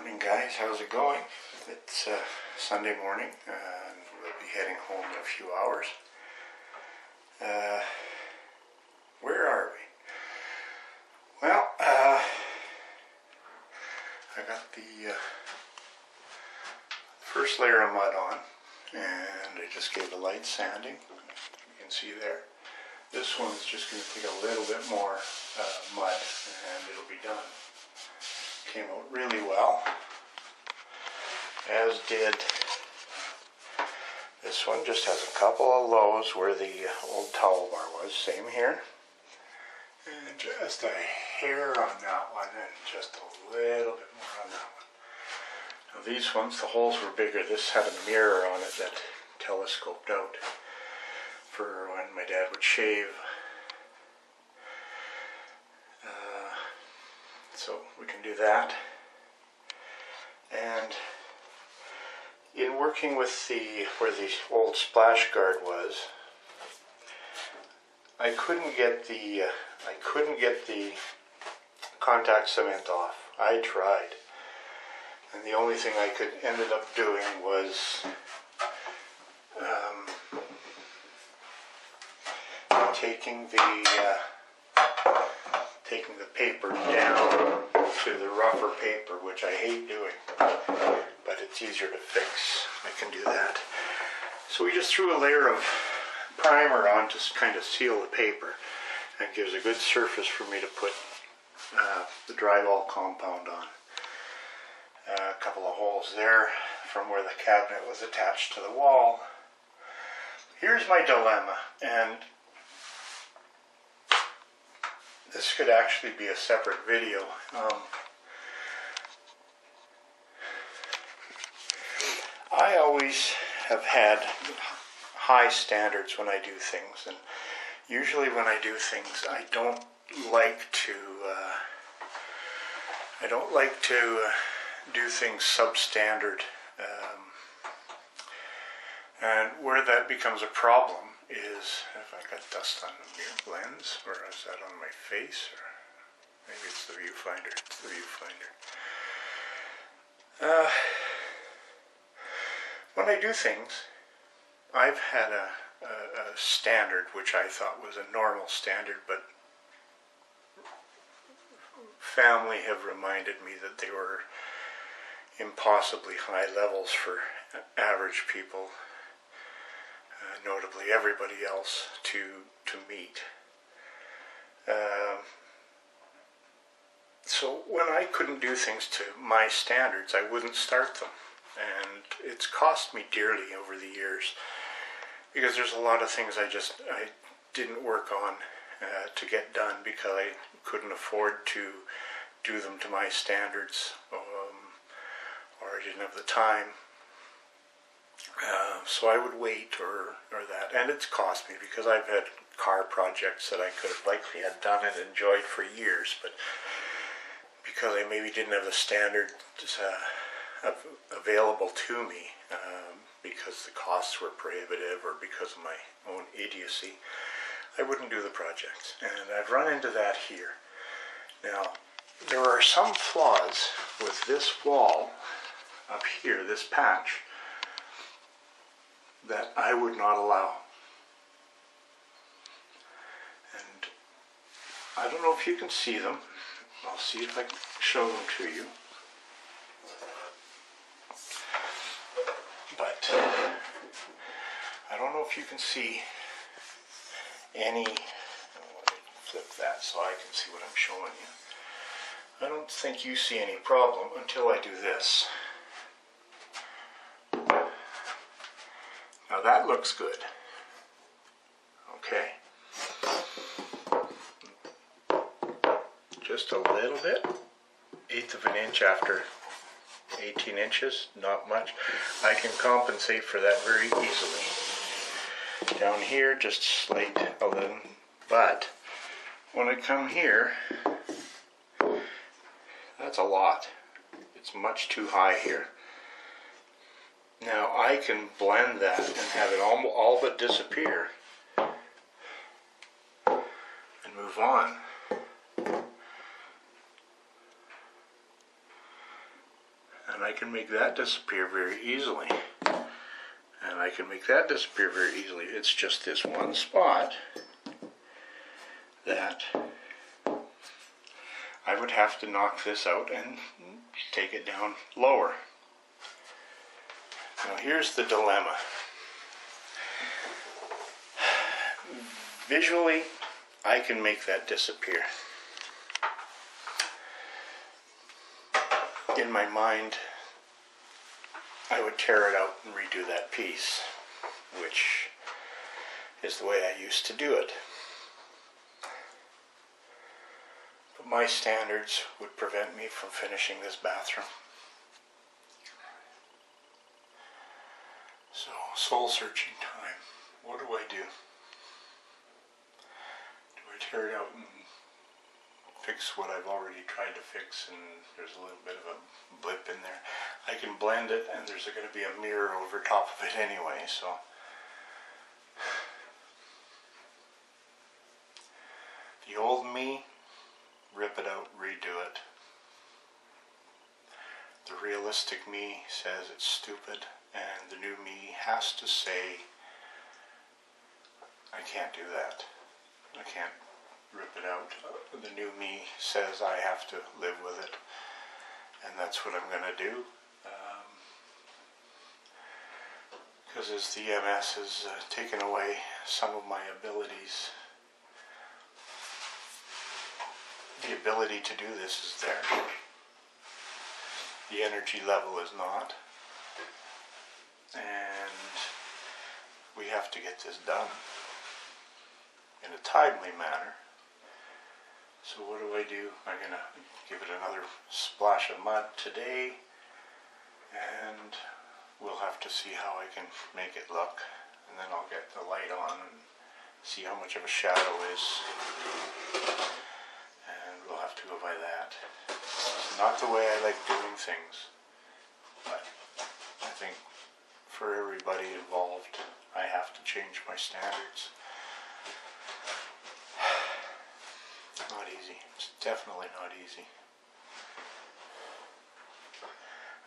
Morning guys, how's it going? It's Sunday morning and we'll be heading home in a few hours. Where are we? Well, I got the first layer of mud on and I just gave a light sanding. You can see there. This one's just going to take a little bit more mud and it'll be done. Came out really well, as did this one. Just has a couple of lows where the old towel bar was, same here, and just a hair on that one and just a little bit more on that one. Now these ones, the holes were bigger. This had a mirror on it that telescoped out for when my dad would shave. So we can do that. And in working with where the old splash guard was, I couldn't get the contact cement off. I tried, and the only thing I ended up doing was taking the paper down to the rougher paper, which I hate doing, but it's easier to fix. I can do that. So we just threw a layer of primer on to kind of seal the paper, and gives a good surface for me to put the drywall compound on. A couple of holes there from where the cabinet was attached to the wall. Here's my dilemma, and this could actually be a separate video. I always have had high standards when I do things, and usually when I do things, I don't like to do things substandard. And where that becomes a problem is if I got dust on the lens, or is that on my face, or maybe it's the viewfinder. It's the viewfinder. When I do things, I've had a standard which I thought was a normal standard, but family have reminded me that they were impossibly high levels for average people, notably everybody else, to meet. So when I couldn't do things to my standards, I wouldn't start them. And it's cost me dearly over the years, because there's a lot of things I didn't work on to get done because I couldn't afford to do them to my standards, or I didn't have the time. So I would wait or that, and it's cost me, because I've had car projects that I could have likely had done and enjoyed for years, but because I maybe didn't have the standard available to me, because the costs were prohibitive or because of my own idiocy, I wouldn't do the project. And I've run into that here. Now, there are some flaws with this wall up here, this patch, that I would not allow. And I don't know if you can see them. I'll see if I can show them to you. But I don't know if you can see any. Let me flip that so I can see what I'm showing you. I don't think you see any problem until I do this. Now that looks good. Okay. Just a little bit. 1/8 of an inch after 18 inches, not much. I can compensate for that very easily. Down here, just slight a little, but when I come here, that's a lot. It's much too high here. Now I can blend that and have it all but disappear and move on. I can make that disappear very easily. And I can make that disappear very easily. It's just this one spot that I would have to knock this out and take it down lower. Now here's the dilemma. Visually, I can make that disappear. In my mind, I would tear it out and redo that piece, which is the way I used to do it. But my standards would prevent me from finishing this bathroom. So, soul searching time. What do I do? Do I tear it out and fix what I've already tried to fix, and there's a little bit of a blip in there? I can blend it, and there's going to be a mirror over top of it anyway, so the old me, rip it out, redo it. The realistic me says it's stupid, and the new me has to say, I can't do that. I can't rip it out. The new me says I have to live with it, and that's what I'm going to do. Because as the MS has taken away some of my abilities, the ability to do this is there. The energy level is not. And we have to get this done in a timely manner. So what do? I'm going to give it another splash of mud today, and we'll have to see how I can make it look, and then I'll get the light on and see how much of a shadow is, and we'll have to go by that. It's not the way I like doing things, but I think for everybody involved, I have to change my standards. It's not easy. It's definitely not easy.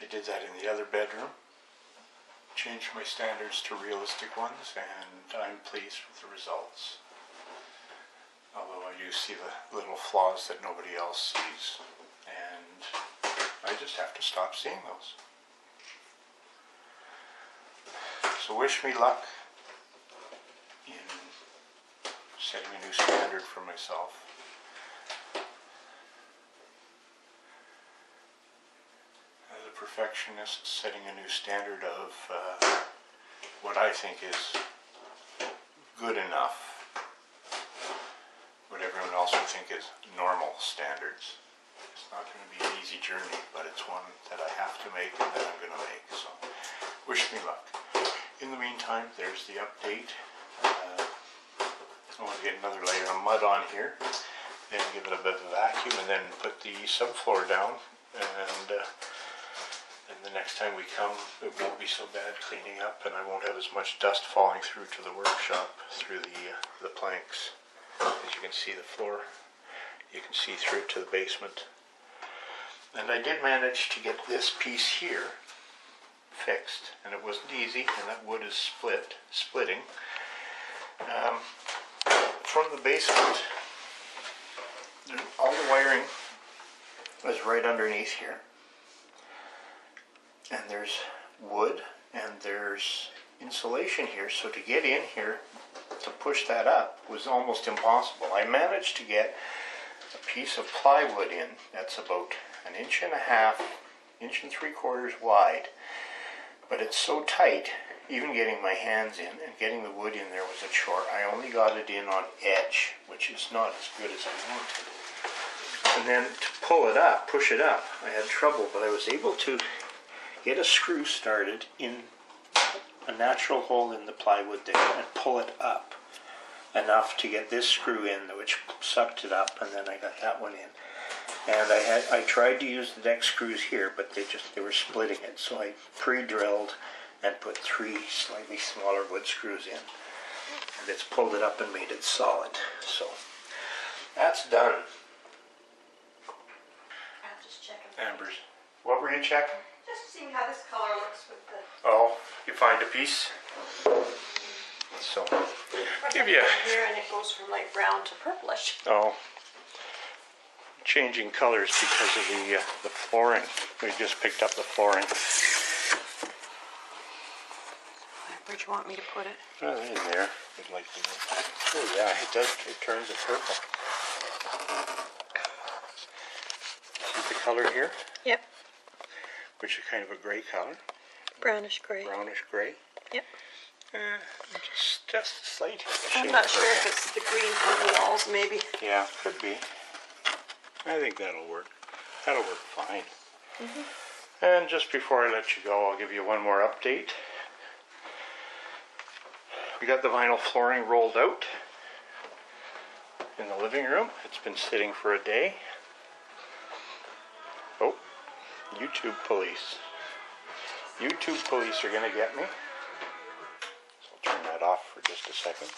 I did that in the other bedroom. Changed my standards to realistic ones, and I'm pleased with the results. Although I do see the little flaws that nobody else sees, and I just have to stop seeing those. So wish me luck in setting a new standard for myself. As a perfectionist, setting a new standard of what I think is good enough, what everyone else would think is normal standards. It's not going to be an easy journey, but it's one that I have to make and that I'm going to make. So wish me luck. In the meantime, there's the update. I want to get another layer of mud on here, then give it a bit of a vacuum, and then put the subfloor down. And the next time we come, it won't be so bad cleaning up, and I won't have as much dust falling through to the workshop through the planks. As you can see, the floor, you can see through to the basement. And I did manage to get this piece here fixed, and it wasn't easy, and that wood is splitting. From the basement, all the wiring is right underneath here, and there's wood and there's insulation here, so to get in here to push that up was almost impossible. I managed to get a piece of plywood in that's about 1.5 inches, 1 3/4 inches wide, but it's so tight, even getting my hands in and getting the wood in there was a chore. I only got it in on edge, which is not as good as I wanted. And then to pull it up, push it up, I had trouble, but I was able to get a screw started in a natural hole in the plywood there and pull it up enough to get this screw in, which sucked it up, and then I got that one in. And I tried to use the neck screws here, but they were splitting it, so I pre-drilled and put 3 slightly smaller wood screws in, and it's pulled it up and made it solid. So that's done. I'm just checking. Ambers, what were you checking? Just to see seeing how this color looks with the... Oh, you find a piece? So, give you... Here, and it goes from light brown to purplish. Oh, changing colors because of the flooring. We just picked up the flooring. Where'd you want me to put it? Oh, in there. I'd like to... Oh yeah, it does. It turns it purple. See the color here? Yep. Which is kind of a gray color. Brownish gray. Brownish gray. Yep. Just a slight shade. I'm not sure if it's the green from the walls, maybe. Yeah, could be. I think that'll work. That'll work fine. And just before I let you go, I'll give you one more update. We got the vinyl flooring rolled out in the living room. It's been sitting for a day. Oh, YouTube police. YouTube police are going to get me. So I'll turn that off for just a second.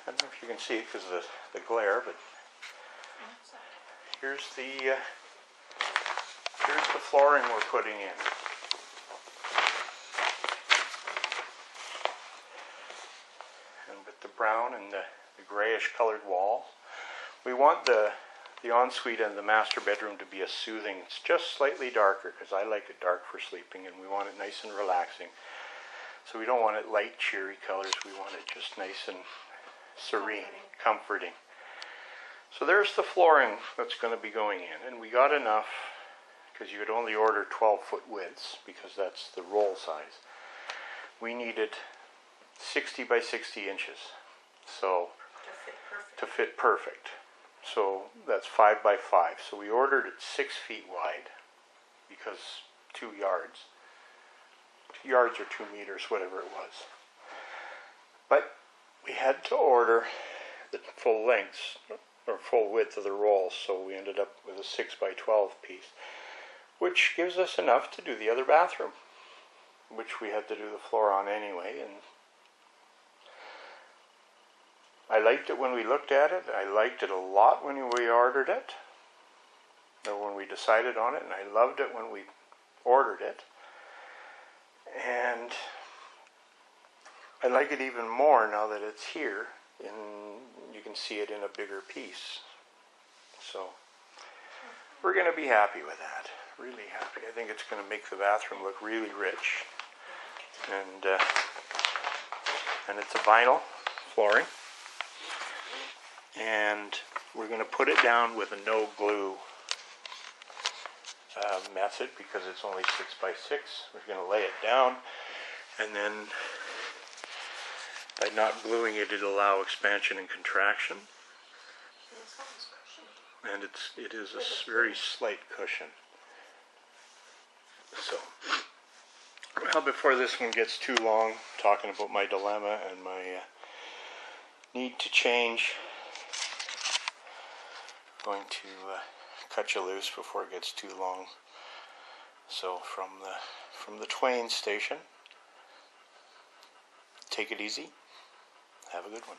I don't know if you can see it because of the glare, but here's the flooring we're putting in. And with the brown and the grayish colored wall, we want the ensuite and the master bedroom to be a soothing. It's just slightly darker because I like it dark for sleeping, and we want it nice and relaxing. So we don't want it light, cheery colors. We want it just nice and serene, comforting. So there's the flooring that's going to be going in, and we got enough because you could only order 12-foot widths because that's the roll size. We needed 60 by 60 inches, so to fit perfect. So that's 5 by 5. So we ordered it 6 feet wide because 2 yards. 2 yards or 2 meters, whatever it was. But we had to order the full lengths or full width of the rolls, so we ended up with a 6 by 12 piece, which gives us enough to do the other bathroom, which we had to do the floor on anyway. And I liked it when we looked at it. I liked it a lot when we ordered it, or when we decided on it, and I loved it when we ordered it. And I like it even more now that it's here, and you can see it in a bigger piece. So we're going to be happy with that. Really happy. I think it's going to make the bathroom look really rich. And it's a vinyl flooring. And we're going to put it down with a no glue method because it's only 6 by 6. We're going to lay it down, and then by not gluing it, it'll allow expansion and contraction. And it is a very slight cushion. So, well, before this one gets too long, talking about my dilemma and my need to change, I'm going to cut you loose before it gets too long. So from the Twain station, take it easy. Have a good one.